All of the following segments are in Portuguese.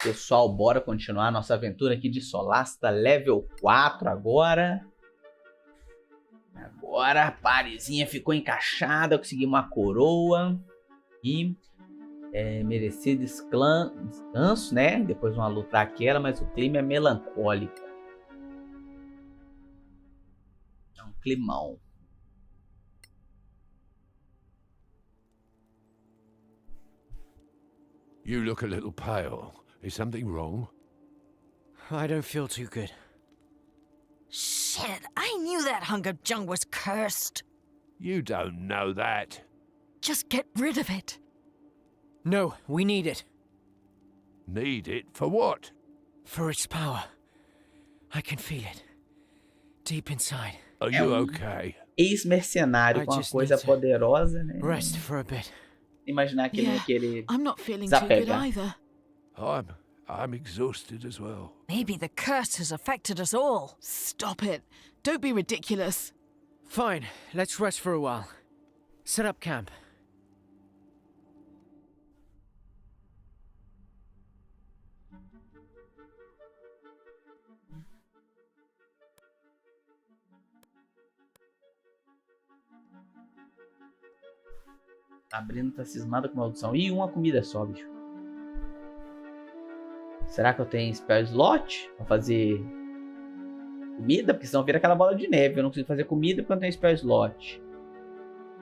Pessoal, bora continuar nossa aventura aqui de Solasta, level 4 agora. Agora a parezinha ficou encaixada, eu consegui uma coroa. E merecido descanso, né? Depois de uma luta aquela, mas o clima é melancólico. É um climão. You look a little pale. Is something wrong? I don't feel too good. Shit, I knew that hunk of junk was cursed. You don't know that. Just get rid of it. No, we need it. Need it for what? For its power. I can feel it. Deep inside. Are you okay? Ex-mercenário com uma coisa poderosa, né? Rest for a bit. Imaginar que ele ia querer I'm not feeling too good desapegar. either. I'm exhausted as well. Maybe the curse has affected us all. Stop it. Don't be ridiculous. Fine, let's rest for a while. Set up camp. Abrindo tá cismada com maldição. Ih, uma comida só, bicho. Será que eu tenho spell slot pra fazer comida? Porque senão vira aquela bola de neve. Eu não consigo fazer comida porque eu não tenho spell slot.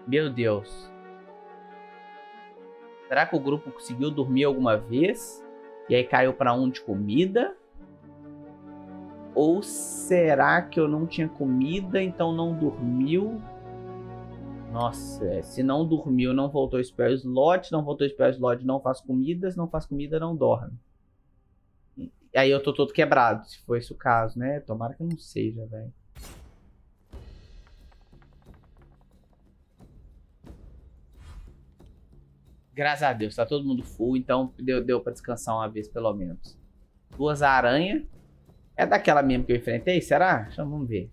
Meu Deus. Será que o grupo conseguiu dormir alguma vez? E aí caiu pra um de comida? Ou será que eu não tinha comida, então não dormiu? Nossa, se não dormiu, não voltou spell slot. Não voltou spell slot, não faz comida. Se não faz comida, não dorme. E aí eu tô todo quebrado, se for esse o caso, né? Tomara que não seja, velho. Graças a Deus, tá todo mundo full, então deu pra descansar uma vez, pelo menos. Duas aranhas. É daquela mesmo que eu enfrentei, será? Vamos ver.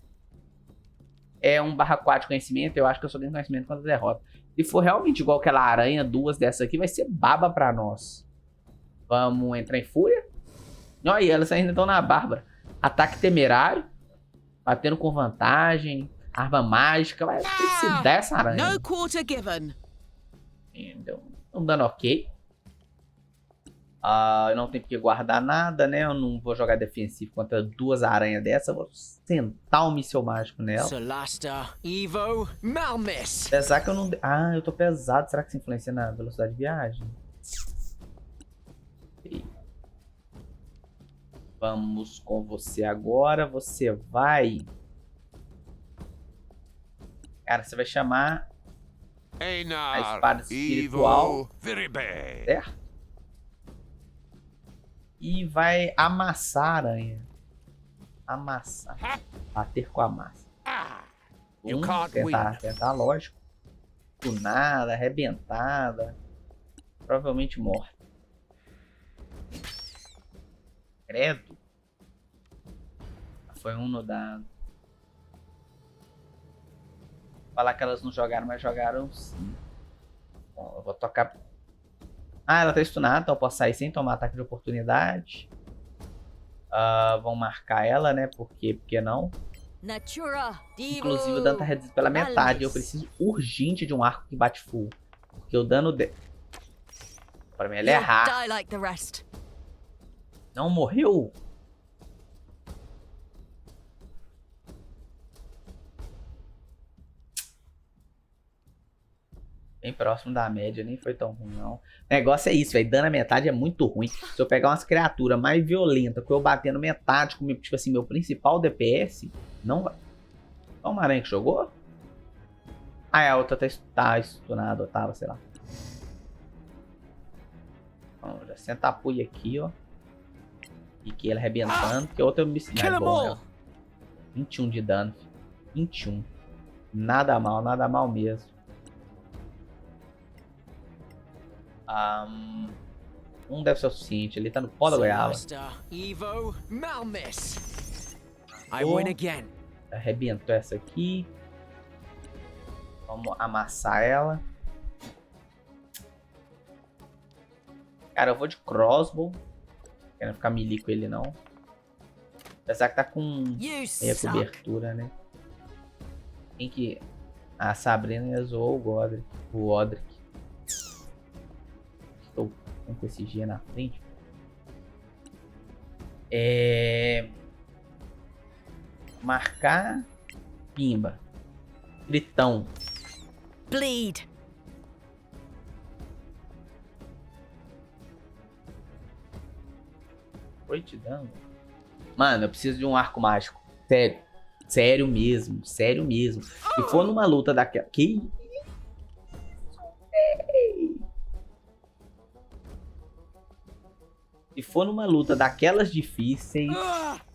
É 1/4 de conhecimento, eu acho que eu só tenho conhecimento quando derrota. Se for realmente igual aquela aranha, duas dessas aqui, vai ser baba pra nós. Vamos entrar em fúria. Olha, elas ainda estão na Bárbara. Ataque temerário. Batendo com vantagem. Arma mágica. Vai se dar essa aranha. No quarter given. Deu um dano ok. Eu não tenho que guardar nada, né? Eu não vou jogar defensivo contra duas aranhas dessas. Eu vou sentar um míssil mágico nela. Solasta, Evo, Malmis. Apesar que eu não... eu tô pesado. Será que isso influencia na velocidade de viagem? Vamos com você agora. Você vai... Cara, você vai chamar a espada espiritual. Certo? E vai amassar a aranha. Amassar. Bater com a massa. Tentar, lógico. Tunada, arrebentada. Provavelmente morta. Credo. Foi um no dado. Falar que elas não jogaram, mas jogaram sim. Bom, eu vou tocar... ela tá stunada, então eu posso sair sem tomar ataque de oportunidade. Vão marcar ela, né? Por que não? Inclusive o dano tá reduzido pela metade. Eu preciso urgente de um arco que bate full. Porque o dano dele... Pra mim ele é raro. Não morreu? Bem próximo da média, nem foi tão ruim, não. O negócio é isso, velho. Dano a metade é muito ruim. Se eu pegar umas criaturas mais violentas, que eu batendo metade com, tipo assim, meu principal DPS, não vai. Qual uma aranha que jogou? A outra tá stunada, ou tava, sei lá. Então, já senta a pulha aqui, ó. E que ele arrebentando, porque a outra me é bom, né? 21 de dano. 21. Nada mal mesmo. Um deve ser o suficiente. Ele tá no pó da goiaba. Arrebentou essa aqui. Vamos amassar ela. Cara, eu vou de crossbow. Quero ficar melee com ele, não. Apesar que tá com You meia suck. cobertura, né? Quem que... A Sabrina zoou o Odric. Estou com esse G na frente. Marcar. Pimba. Gritão. Bleed. Oi, te dando. Mano, eu preciso de um arco mágico. Sério. Sério mesmo. Sério mesmo. Se for numa luta daquela... Que isso, véi? Se for numa luta daquelas difíceis,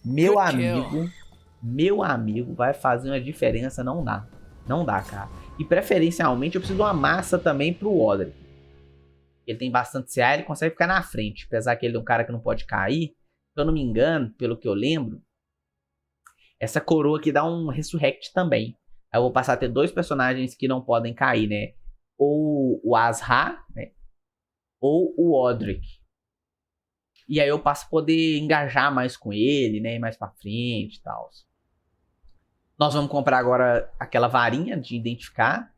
meu Good kill. amigo, vai fazer uma diferença. Não dá. Não dá, cara. E preferencialmente eu preciso de uma massa também pro Odric. Ele tem bastante CA, ele consegue ficar na frente. Apesar que ele é um cara que não pode cair. Se eu não me engano, pelo que eu lembro, essa coroa aqui dá um resurrect também. Aí eu vou passar a ter dois personagens que não podem cair, né? Ou o Azra, né? Ou o Odric. E aí eu passo a poder engajar mais com ele, né? Mais pra frente e tal. Nós vamos comprar agora aquela varinha de identificar.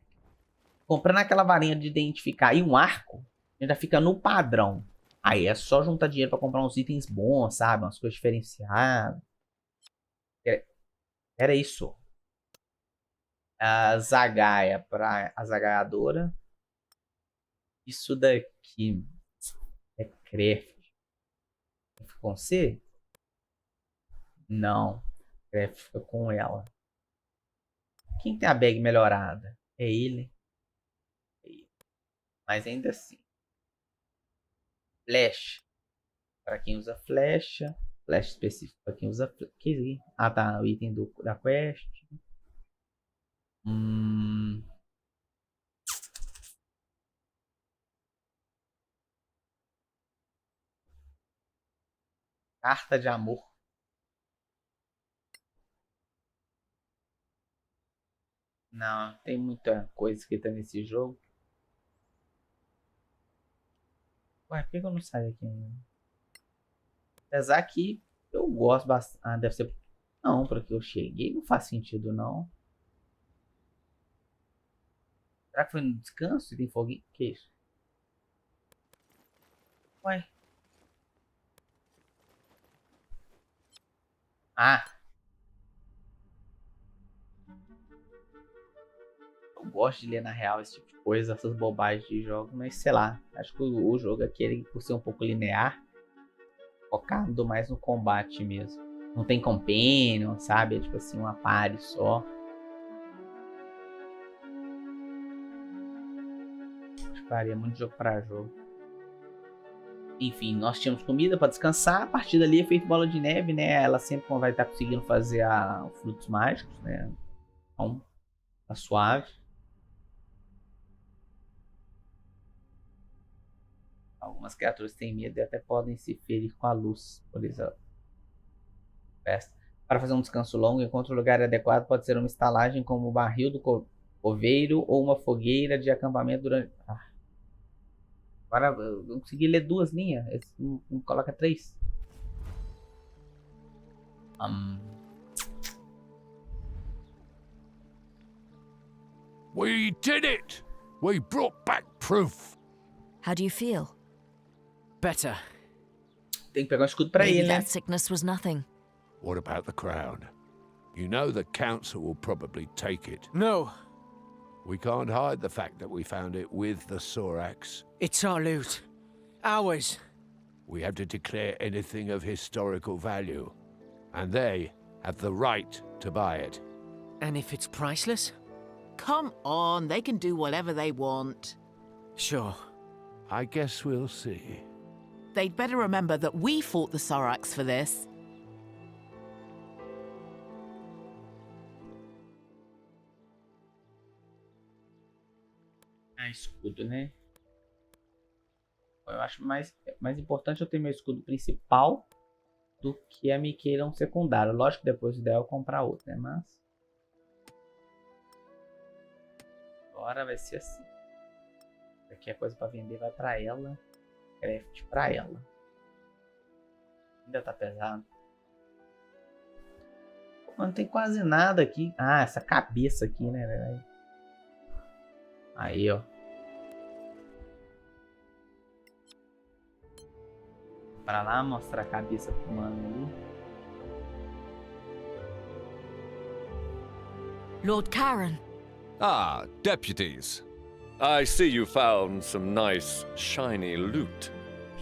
Comprando aquela varinha de identificar e um arco, ainda fica no padrão. Aí é só juntar dinheiro pra comprar uns itens bons, sabe? Umas coisas diferenciadas. Era isso. A Zagaia pra a Zagaiadora. Isso daqui é craft. Fica com C? Não. Craft fica com ela. Quem tem a bag melhorada? É ele. Mas ainda assim. Flash. Para quem usa flecha. Flash específico para quem usa... Que... Ah, tá. O item da quest. Carta de amor. Não, tem muita coisa escrita nesse jogo. Ué, por que eu não saio aqui ainda? Apesar que eu gosto bastante. Ah, deve ser... Não, porque eu cheguei. Não faz sentido, não. Será que foi no descanso e tem foguinho? Que isso? Ué. Ah. Eu gosto de ler na real esse tipo de coisa, essas bobagens de jogo, mas sei lá. Acho que o jogo aqui, ele, por ser um pouco linear, focado mais no combate mesmo. Não tem companion, sabe? É tipo assim, uma party só. Acho que faria muito jogo pra jogo. Enfim, nós tínhamos comida pra descansar. A partir dali é feito bola de neve, né? Ela sempre vai estar conseguindo fazer os frutos mágicos, né? Então, tá suave. Algumas criaturas têm medo e até podem se ferir com a luz, por exemplo. Para fazer um descanso longo, encontre um lugar adequado. Pode ser uma estalagem como o barril do coveiro ou uma fogueira de acampamento durante... Agora eu não consegui ler duas linhas. Não coloca três. We did it! We brought back proof! How do you feel? Better. Tem que pegar um escudo pra Maybe ele, né? that sickness was nothing. What about the crown? You know the council will probably take it. No, We can't hide the fact that we found it with the Sorax. it's our loot. Ours. We have to declare anything of historical value. And they have the right to buy it. And if it's priceless? Come on, they can do whatever they want. Sure. I guess we'll see. They'd better remember that we fought the Sorax for this. Escudo, né? Eu acho mais importante eu ter meu escudo principal do que a me queiram secundário. Lógico que depois o ideal é comprar outro, né? Mas agora vai ser assim. Aqui é coisa pra vender, vai pra ela. Craft pra ela. Ainda tá pesado. Não tem quase nada aqui. Ah, essa cabeça aqui, né, velho? Aí, ó. Pra lá, mostrar a cabeça pro mano ali. Lord Karen. Ah, deputies. I see you found some nice, shiny loot.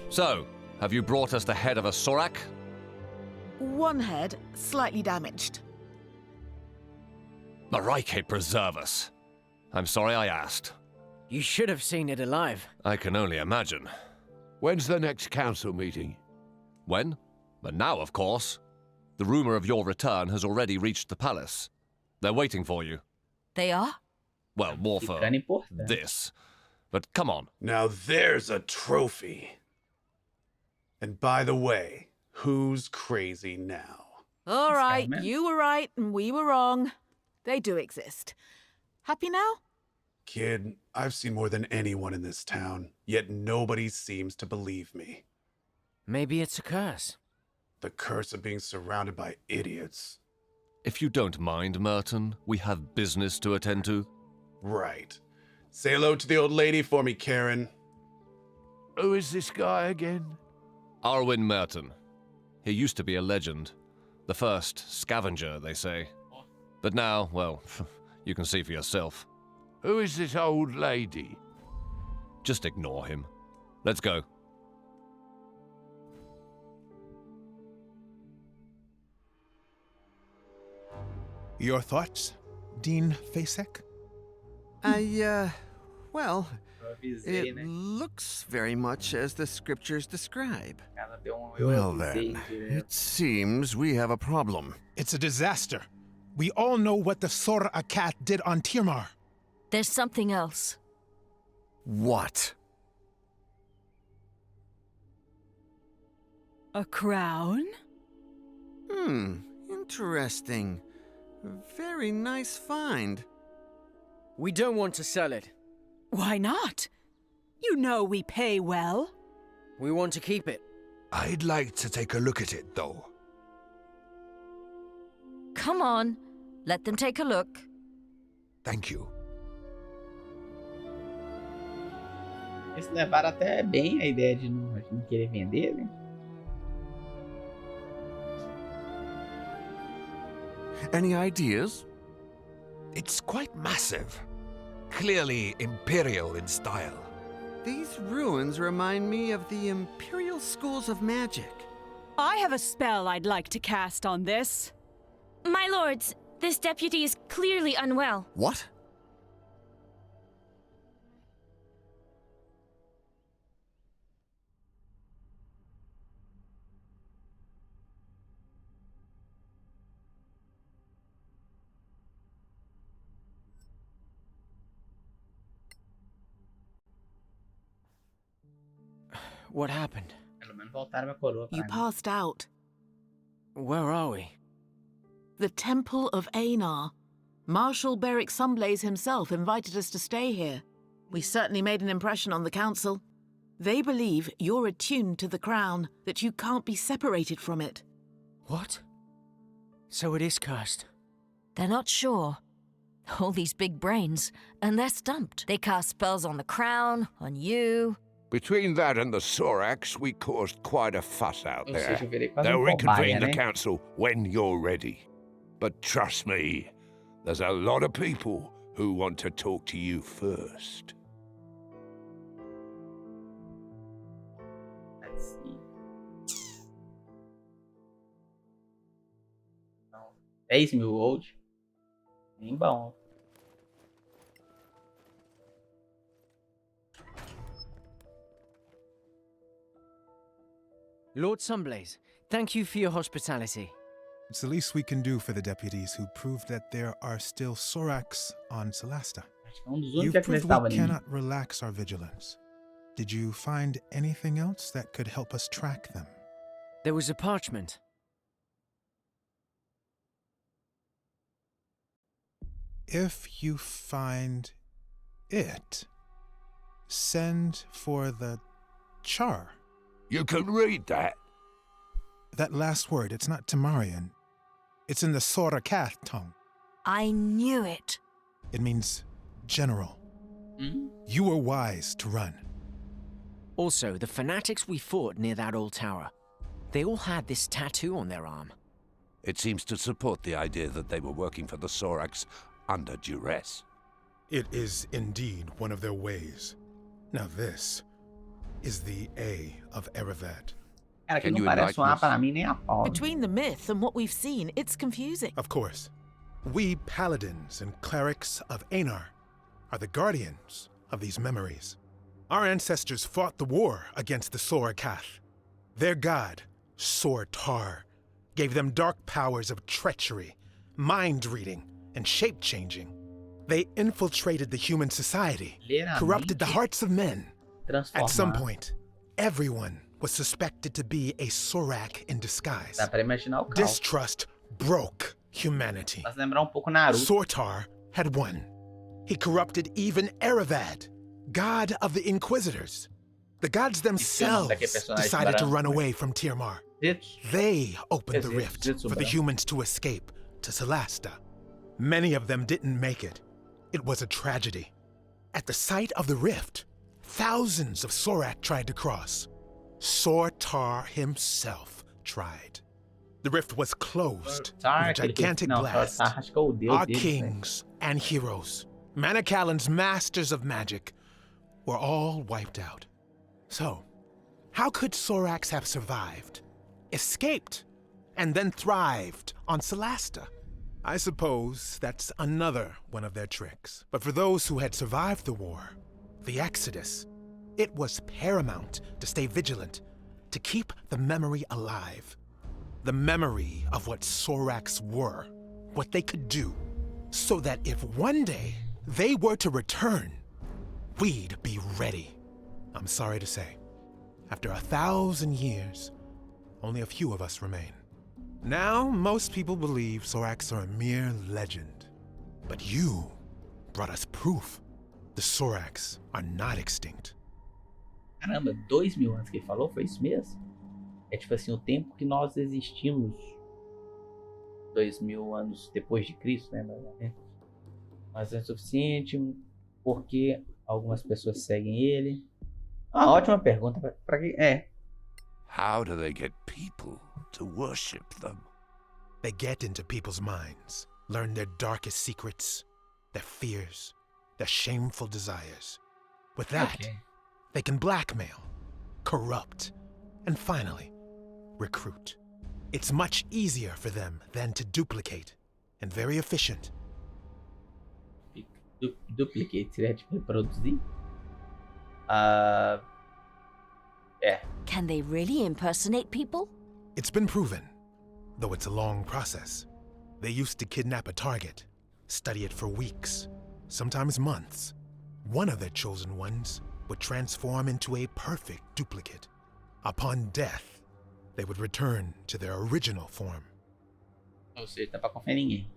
So, have you brought us the head of a Sorak? One head, slightly damaged. Marike preserve us. I'm sorry I asked. You should have seen it alive. I can only imagine. When's the next council meeting? When? But now, of course. The rumor of your return has already reached the palace. They're waiting for you. They are? Well, more for Ficando importante. this. But come on. Now there's a trophy. And by the way, who's crazy now? All right, man. you were right and we were wrong. They do exist. Happy now? Kid, I've seen more than anyone in this town, yet nobody seems to believe me. Maybe it's a curse. The curse of being surrounded by idiots. If you don't mind, Merton, we have business to attend to. Right. Say hello to the old lady for me, Karen. Who is this guy again? Arwen Merton. He used to be a legend. The first scavenger, they say. But now, well, you can see for yourself. Who is this old lady? Just ignore him. Let's go. Your thoughts, Dean Fasek? Well, Eu avisei, it né? looks very much as the scriptures describe. Ela deu eu Well avisei then, direto. it seems we have a problem. It's a disaster. We all know what the Sor Akat did on Tirmar. There's something else. What? A crown? Interesting. Very nice find. We don't want to sell it. Why not? You know we pay well. We want to keep it. I'd like to take a look at it, though. Come on, let them take a look. Thank you. Eles levaram até bem a ideia de não querer vender, né? Any ideas? It's quite massive. Clearly imperial in style. These ruins remind me of the Imperial Schools of Magic. I have a spell I'd like to cast on this. My lords, this deputy is clearly unwell. What? What happened? Pelo menos voltaram a coroa pra You mim. passed out. Where are we? The Temple of Einar. Marshal Beric Sunblaze himself invited us to stay here. We certainly made an impression on the council. They believe you're attuned to the crown, that you can't be separated from it. What? So it is cursed. They're not sure. All these big brains, and they're stumped. They cast spells on the crown, on you. Between that and the Sorax, we caused quite a fuss out Ou there. seja, eu virei quase They'll cobaia, reconvene the né? council when you're ready. But trust me, there's a lot of people who want to talk to you first. Let's see. Então, 10.000 gold. Bem bom. Lord Sunblaze, thank you for your hospitality. It's the least we can do for the deputies who proved that there are still Soraks on Solasta. Acho que é dos You've únicos que proved acreditavam we em mim. cannot relax our vigilance. Did you find anything else that could help us track them? There was a parchment. If you find it, send for the char. You can read that. That last word, it's not Temarian. It's in the Sorakath tongue. I knew it. It means general. Hmm? You were wise to run. Also, the fanatics we fought near that old tower, they all had this tattoo on their arm. It seems to support the idea that they were working for the Sorax under duress. It is indeed one of their ways. Now this is the A of Erevat. Cara, que Can não you parece um enlighten A us? pra mim nem a pau. Between the myth and what we've seen, it's confusing. Of course, we paladins and clerics of Einar are the guardians of these memories. Our ancestors fought the war against the Sorakath. Their god, Sortar, gave them dark powers of treachery, mind-reading, and shape-changing. They infiltrated the human society, corrupted the hearts of men. At some point, everyone was suspected to be a Sorak in disguise. Dá pra imaginar o caos. Distrust broke humanity. Faz lembrar um pouco Naruto. Sortar had won. He corrupted even Erevad, god of the Inquisitors. The gods themselves decided to run away from Tirmar. They opened the rift for the humans to escape to Solasta. Many of them didn't make it. It was a tragedy. At the site of the rift, thousands of Sorak tried to cross. Sortar himself tried. The rift was closed in a gigantic blast. Our kings and heroes, Manicalan's masters of magic, were all wiped out. So, how could Sorax have survived, escaped, and then thrived on Solasta? I suppose that's another one of their tricks. But for those who had survived the war, the Exodus, it was paramount to stay vigilant, to keep the memory alive. The memory of what Sorax were, what they could do, so that if one day they were to return, we'd be ready. I'm sorry to say, after 1,000 years, only a few of us remain. Now, most people believe Sorax are a mere legend. But you brought us proof. The Sorax are not extinct. Caramba, 2.000 anos que ele falou? Foi isso mesmo? É tipo assim, o tempo que nós existimos. 2.000 anos depois de Cristo, né? Mas é suficiente porque algumas pessoas seguem ele. Ah, ótima pergunta. Pra quem é? How do they get people to worship them? They get into people's minds, learn their darkest secrets, their fears, their shameful desires. With that, they can blackmail, corrupt, and finally, recruit. It's much easier for them than to duplicate, and very efficient. Duplicate seria tipo reproduzir? Can they really impersonate people? It's been proven, though it's a long process. They used to kidnap a target, study it for weeks, sometimes months. One of their chosen ones would transform into a perfect duplicate. Upon death, they would return to their original form. Ou seja, não dá pra confiar em ninguém.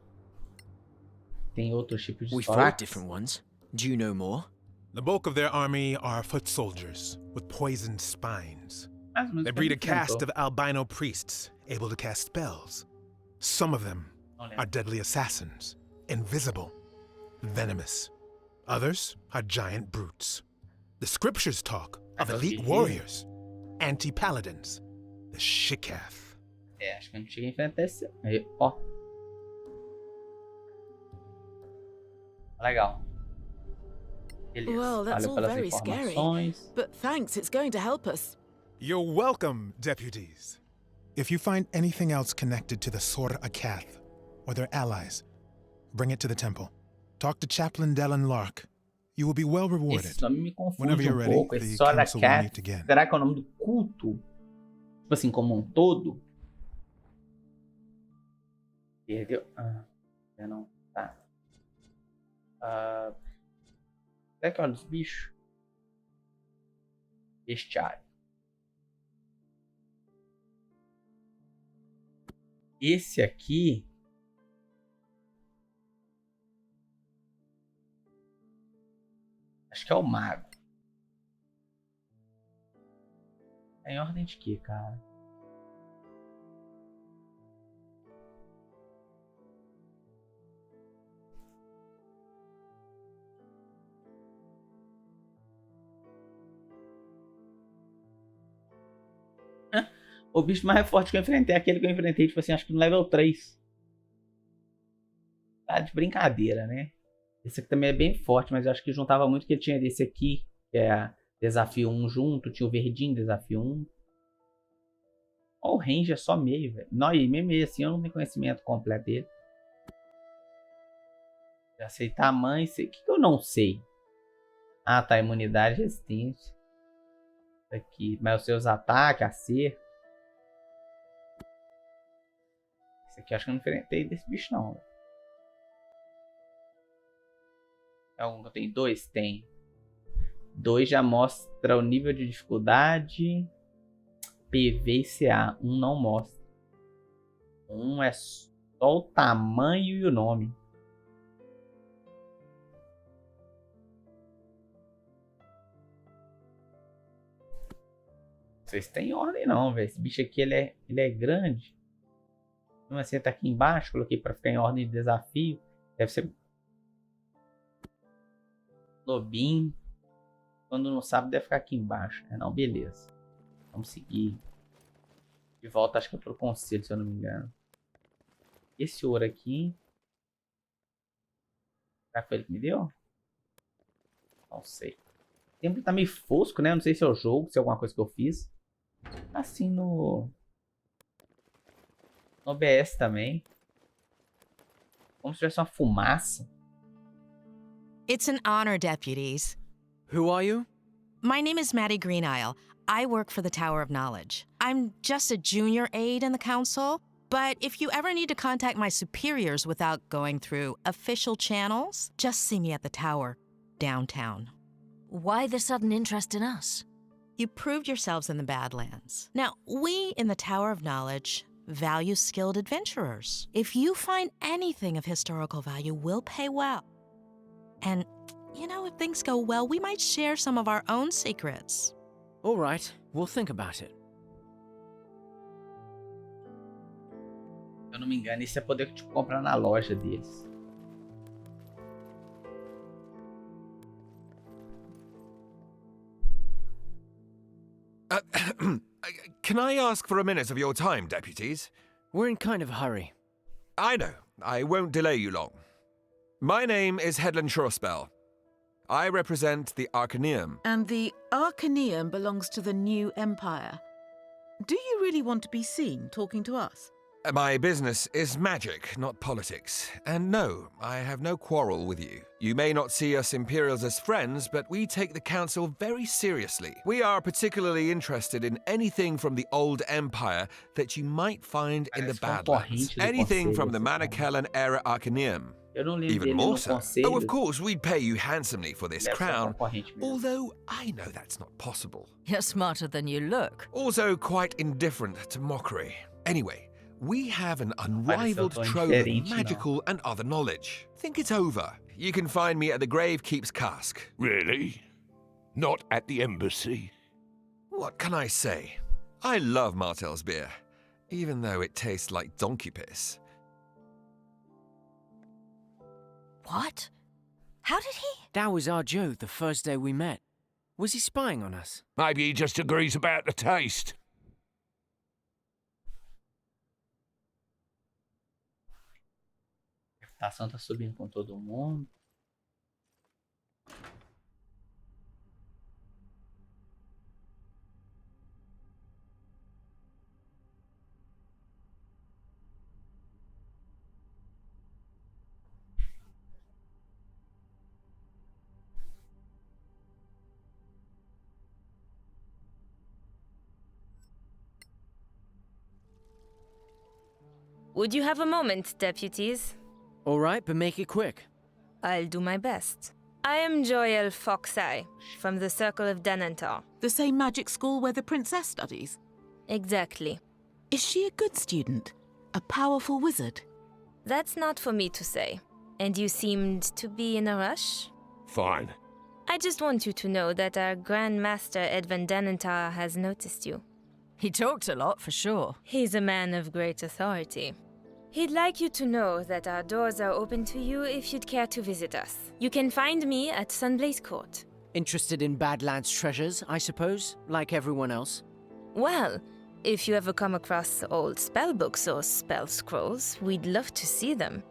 Tem outros tipos de We fought Sorax? different ones. Do you know more? The bulk of their army are foot soldiers with poisoned spines. Mais ou menos They como breed a ele caste comentou. of albino priests able to cast spells. Some of them are deadly assassins, invisible, venomous. Others are giant brutes. The scriptures talk of elite warriors, anti-paladins, the Shikath. É, acho que eu não cheguei a enfrentar esse. Aí, ó. Legal. Beleza. Well, that's Valeu all pelas very scary. informações. But thanks, it's going to help us. You're welcome, deputies. If you find anything else connected to the Sor Akath or their allies, bring it to the temple. Talk to Chaplain Dellen Lark. You will be well rewarded. Esse nome me Whenever confunde you're ready, pouco. the Esse Sora council will Cat, meet again. será que é o nome do culto? Tipo assim, como um todo? Perdeu? Já não. Tá. Será que olha os bichos? Bestiário. Esse aqui. Acho que é o mago. É em ordem de quê, cara? O bicho mais forte que eu enfrentei é aquele que eu enfrentei, tipo assim, acho que no level 3. Tá de brincadeira, né? Esse aqui também é bem forte, mas eu acho que juntava muito que ele tinha desse aqui, que é desafio 1 junto, tinha o verdinho, desafio 1. Ó, o range é só meio, velho. Não, e mesmo assim eu não tenho conhecimento completo dele. Aceitar mãe, sei. O que eu não sei? Ah, tá, imunidade e resistência. Aqui, mas os seus ataques, acerto. Esse aqui eu acho que eu não enfrentei desse bicho não. É um que eu tenho 2? Tem. 2 já mostra o nível de dificuldade. PV e CA. 1 não mostra. 1 é só o tamanho e o nome. Vocês têm ordem não, velho. Esse bicho aqui ele é grande. Então assim, tá aqui embaixo. Coloquei pra ficar em ordem de desafio. Deve ser lobinho. Quando não sabe, deve ficar aqui embaixo. É, não, beleza. Vamos seguir. De volta, acho que é pro conselho, se eu não me engano. Esse ouro aqui. Será que foi ele que me deu? Não sei. O tempo tá meio fosco, né? Não sei se é o jogo, se é alguma coisa que eu fiz. Assim no OBS também. Como se tivesse uma fumaça. It's an honor, deputies. Who are you? My name is Maddie Greenisle. I work for the Tower of Knowledge. I'm just a junior aide in the council, but if you ever need to contact my superiors without going through official channels, just see me at the tower, downtown. Why the sudden interest in us? You proved yourselves in the Badlands. Now, we in the Tower of Knowledge value skilled adventurers. If you find anything of historical value, we'll pay well. And, you know, if things go well, we might share some of our own secrets. All right, we'll think about it. Se eu não me engano, isso é poder que tu compra na loja deles. Can I ask for a minute of your time, deputies? We're in kind of a hurry. I know. I won't delay you long. My name is Headland Shorespell. I represent the Arcaneum. And the Arcaneum belongs to the New Empire. Do you really want to be seen talking to us? My business is magic, not politics. And no, I have no quarrel with you. You may not see us Imperials as friends, but we take the Council very seriously. We are particularly interested in anything from the Old Empire that you might find in the Badlands. Anything from the Manakellen era Arcaneum. Even more so. Oh, of course, we'd pay you handsomely for this crown, although I know that's not possible. You're smarter than you look. Also quite indifferent to mockery. Anyway, we have an unrivaled trove of magical and other knowledge. Think it over. You can find me at the Gravekeep's Cask. Really? Not at the embassy? What can I say? I love Martell's beer, even though it tastes like donkey piss. What? How did he? That was our Joe the first day we met. Was he spying on us? Maybe he just agrees about the taste. A reputação tá subindo com todo mundo. Would you have a moment, deputies? All right, but make it quick. I'll do my best. I am Joiel Foxeye, from the Circle of Danantar. The same magic school where the princess studies? Exactly. Is she a good student? A powerful wizard? That's not for me to say. And you seemed to be in a rush? Fine. I just want you to know that our Grand Master Edvan Danantar has noticed you. He talked a lot, for sure. He's a man of great authority. He'd like you to know that our doors are open to you if you'd care to visit us. You can find me at Sunblaze Court. Interested in Badlands treasures, I suppose, like everyone else? Well, if you ever come across old spell books or spell scrolls, we'd love to see them.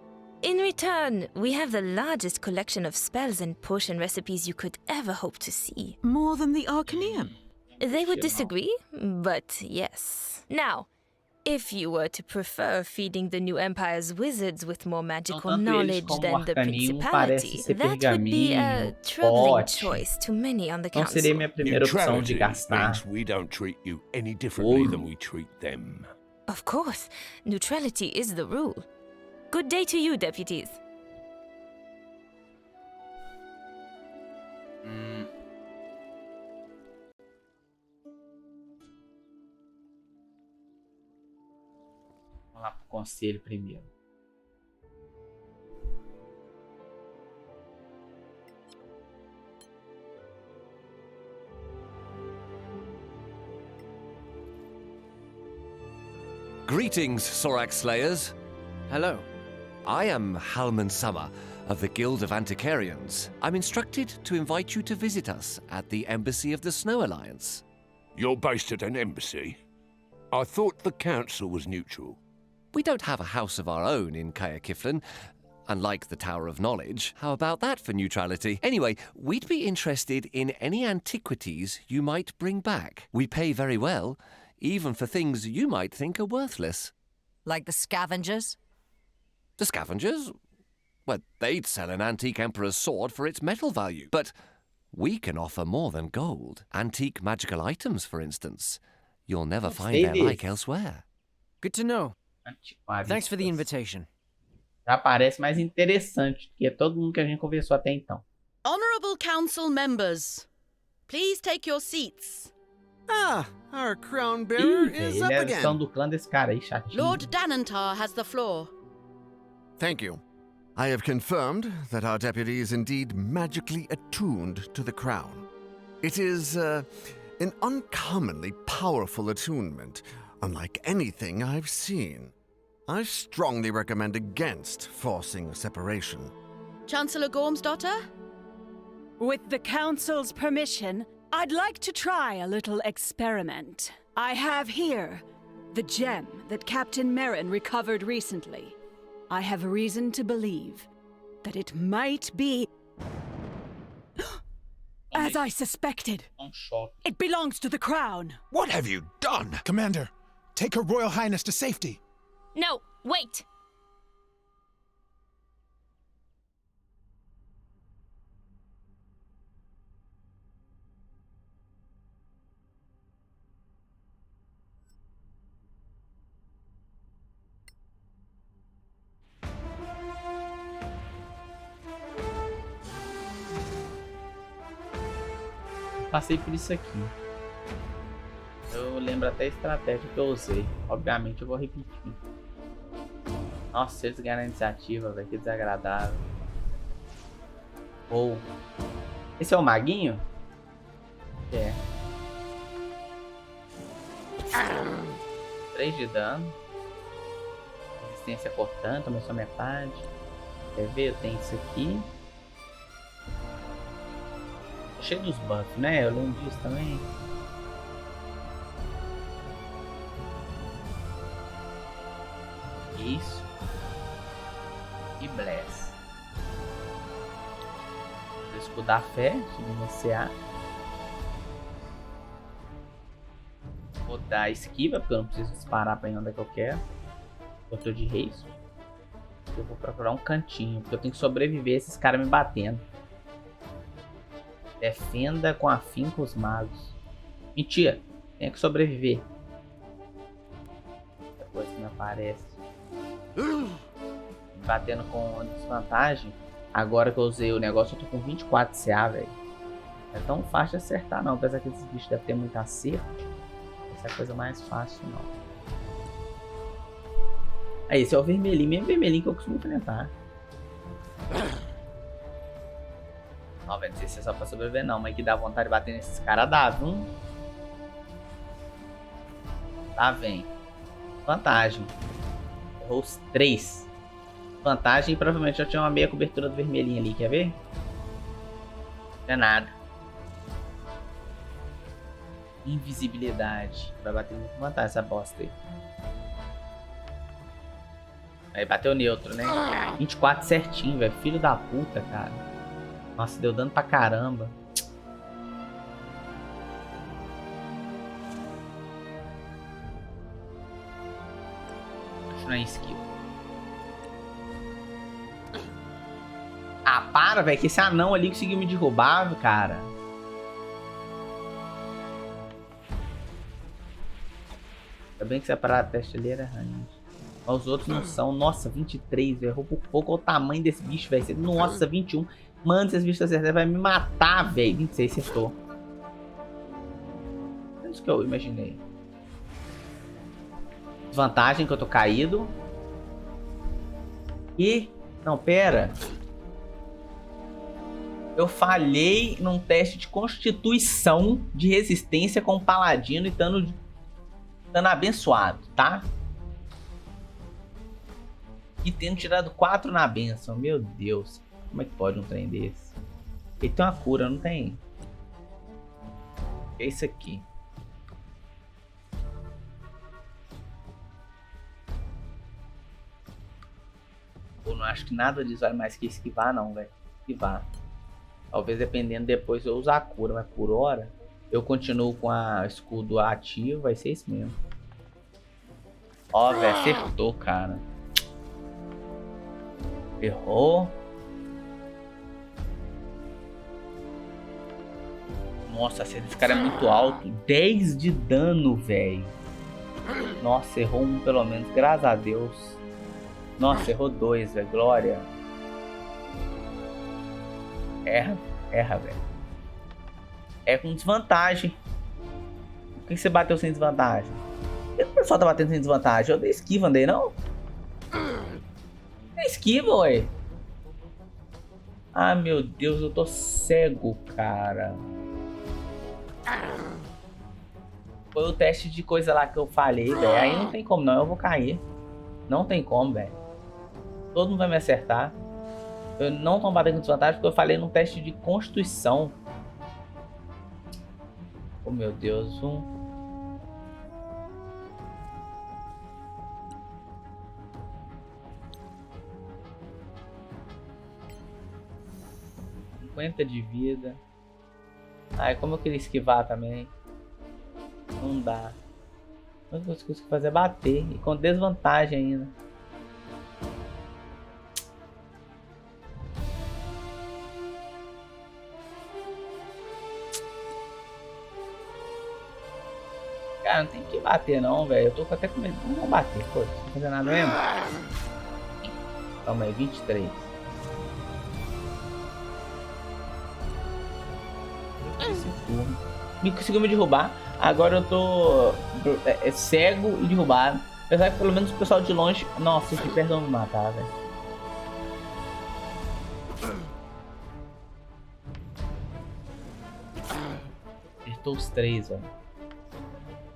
In return, we have the largest collection of spells and potion recipes you could ever hope to see. More than the Arcaneum? They would disagree, but yes. Now, if you were to prefer feeding the new Empire's wizards with more magical knowledge than the Principality, that would be a troubling choice to many on the Não Council. seria minha primeira opção de Neutrality gastar. means we don't treat you any differently than we treat them. Of course, neutrality is the rule. Good day to you, deputies. Vamos lá pro conselho primeiro. Greetings, Sorak Slayers. Hello. I am Halman Summer of the Guild of Antiquarians. I'm instructed to invite you to visit us at the Embassy of the Snow Alliance. You're based at an embassy? I thought the council was neutral. We don't have a house of our own in Kaya Kiflin, unlike the Tower of Knowledge. How about that for neutrality? Anyway, we'd be interested in any antiquities you might bring back. We pay very well, even for things you might think are worthless. Like the scavengers? The scavengers? Well, they'd sell an antique emperor's sword for its metal value. But we can offer more than gold. Antique magical items, for instance. You'll never find their like elsewhere. Good to know. Thanks for the invitation. Já parece mais interessante do que todo mundo que a gente conversou até então. Honorable Council members, please take your seats. Ah, our crown bearer is Ele up é a again. edição do clã desse cara aí, chatinho. Lord Danantar has the floor. Thank you. I have confirmed that our deputy is indeed magically attuned to the crown. It is an uncommonly powerful attunement, unlike anything I've seen. I strongly recommend against forcing a separation. Chancellor Gorm's daughter? With the Council's permission, I'd like to try a little experiment. I have here the gem that Captain Merrin recovered recently. I have reason to believe that it might be... As I suspected. It belongs to the crown. What have you done? Commander, take Her Royal Highness to safety. No, wait! Passei por isso aqui. Eu lembro até a estratégia que eu usei. Obviamente eu vou repetir. Nossa, eles ganharam a iniciativa, velho. Que desagradável. Ou. Esse é o maguinho? É. 3 de dano. Resistência cortante, tomei só metade. Quer ver? Eu tenho isso aqui. Cheio dos buffs, né? Eu lembro disso também. Isso. E Bless. Vou escudar a fé, subindo CA. Vou dar esquiva, porque eu não preciso disparar pra ir onde é que eu quero. Eu tô de reis. Eu vou procurar um cantinho, porque eu tenho que sobreviver a esses caras me batendo. Defenda com afinco os magos. Mentira, tem que sobreviver. Depois que me aparece. Batendo com desvantagem. Agora que eu usei o negócio, eu tô com 24 CA, velho. Não é tão fácil de acertar não. Apesar que esses bichos devem ter muito acerto. Essa é a coisa mais fácil não. Aí, esse é o vermelhinho. Mesmo vermelhinho que eu costumo enfrentar. Não, velho, não sei se é só pra sobreviver não, mas que dá vontade de bater nesses caras dá, viu? Tá, vem. Vantagem. Errou os 3. Vantagem, provavelmente já tinha uma meia cobertura do vermelhinho ali, quer ver? Não é nada. Invisibilidade. Vai bater muito vantagem essa bosta aí. Aí bateu neutro, né? 24 certinho, velho. Filho da puta, cara. Nossa, deu dano pra caramba. Continuar em skill. Ah, para, velho. Que esse anão ali conseguiu me derrubar, cara. Ainda bem que separar a teste ali era range. Mas os outros não são. Nossa, 23, velho. Errou por pouco. Olha o tamanho desse bicho, velho. Nossa, 21. Mano, se esse bicho acertar, vai me matar, velho. 26, acertou. É isso que eu imaginei. Desvantagem que eu tô caído. E... Não, pera. Eu falhei num teste de constituição de resistência com o paladino e estando abençoado, tá? E tendo tirado 4 na benção. Meu Deus. Como é que pode um trem desse? Ele tem uma cura, não tem? É isso aqui. Eu não acho que nada disso vale mais que esquivar, não, velho. Esquivar. Talvez dependendo depois eu usar a cura, mas por hora eu continuo com a escudo ativo, vai ser isso mesmo. Ó, velho, acertou, cara. Errou. Nossa, esse cara é muito alto. 10 de dano, velho. Nossa, errou um pelo menos, graças a Deus. Nossa, errou 2, velho. Glória. Erra, velho. É com desvantagem. Por que você bateu sem desvantagem? Por que o pessoal tá batendo sem desvantagem? Eu dei esquiva, andei não? Dei esquiva, ué. Ah, meu Deus, eu tô cego, cara. Foi o teste de coisa lá que eu falhei, velho. Aí não tem como não, eu vou cair. Não tem como, velho. Todo mundo vai me acertar. Eu não tô batendo com desvantagem porque eu falei num teste de constituição. Oh, meu Deus. 50 de vida. Ai, como eu queria esquivar também. Não dá. A única coisa que eu consigo fazer é bater. E com desvantagem ainda. Cara, não tem que bater não, velho. Eu tô até com medo. Não vou bater, pô. Não vou fazer nada mesmo. Calma aí, 23. Esse turno. Me conseguiu me derrubar. Agora eu tô cego e derrubado. Apesar que pelo menos o pessoal de longe. Nossa, esse perto não me matar, velho. Acertou os 3, velho.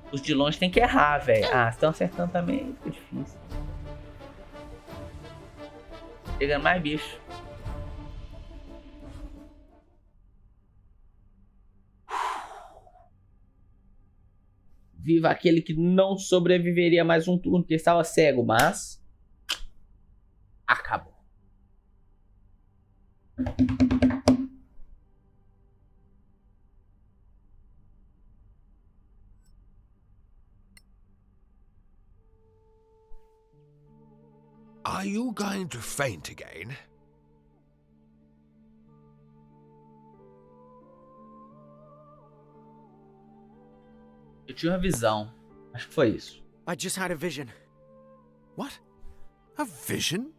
Os de longe tem que errar, velho. Ah, estão acertando também. Fica difícil. Chega mais bicho. Viva aquele que não sobreviveria mais um turno porque estava cego, mas acabou. Are you going to faint again? Eu tinha uma visão. Acho que foi isso. I just had a vision. What? A vision?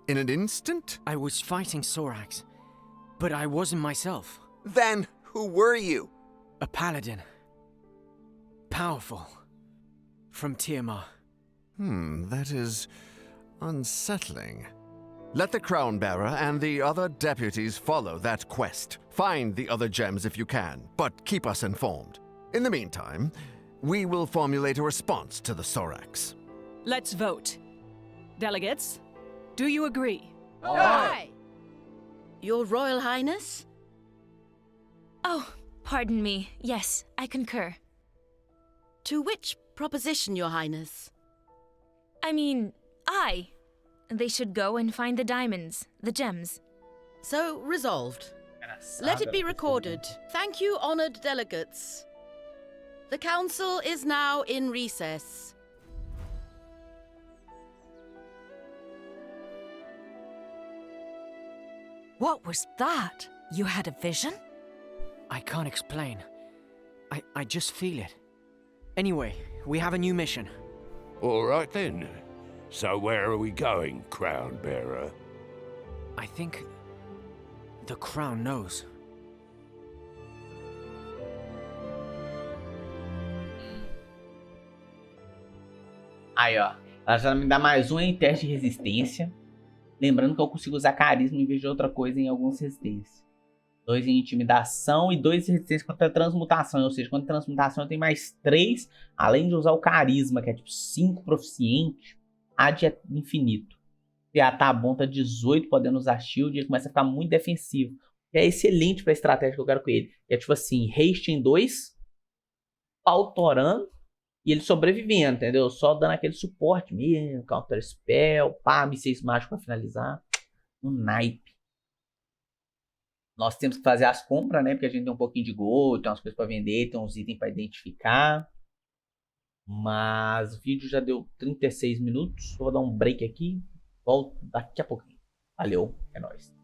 In an instant? I was fighting Sorax, but I wasn't myself. Then who were you? A paladin. Powerful. From Tiamat. That is unsettling. Let the crown bearer and the other deputies follow that quest. Find the other gems if you can, but keep us informed. In the meantime, we will formulate a response to the Sorax. Let's vote. Delegates, do you agree? Aye. Your Royal Highness? Oh, pardon me. Yes, I concur. To which proposition, Your Highness? I mean, They should go and find the diamonds, the gems. So resolved. Let it be recorded. Thank you, honored delegates. The council is now in recess. What was that? You had a vision? I can't explain. I just feel it. Anyway, we have a new mission. All right then. So where are we going, Crown Bearer? I think the crown knows. Aí, ó. Ela já me dá mais um em teste de resistência. Lembrando que eu consigo usar carisma em vez de outra coisa em algumas resistências. 2 em intimidação e 2 em resistência contra transmutação. Ou seja, contra transmutação eu tenho mais 3. Além de usar o carisma, que é tipo 5 proficiente. Ad é infinito. PA tá bom, tá 18, podendo usar shield. Ele começa a ficar muito defensivo. E é excelente pra estratégia que eu quero com ele. É tipo assim, haste em 2. Pautorando. E ele sobrevivendo, entendeu? Só dando aquele suporte mesmo. Counter spell. Pá, mísseis mágicos pra finalizar. Um naipe. Nós temos que fazer as compras, né? Porque a gente tem um pouquinho de gold, tem umas coisas pra vender, tem uns itens pra identificar. Mas o vídeo já deu 36 minutos. Vou dar um break aqui. Volto daqui a pouquinho. Valeu, é nóis.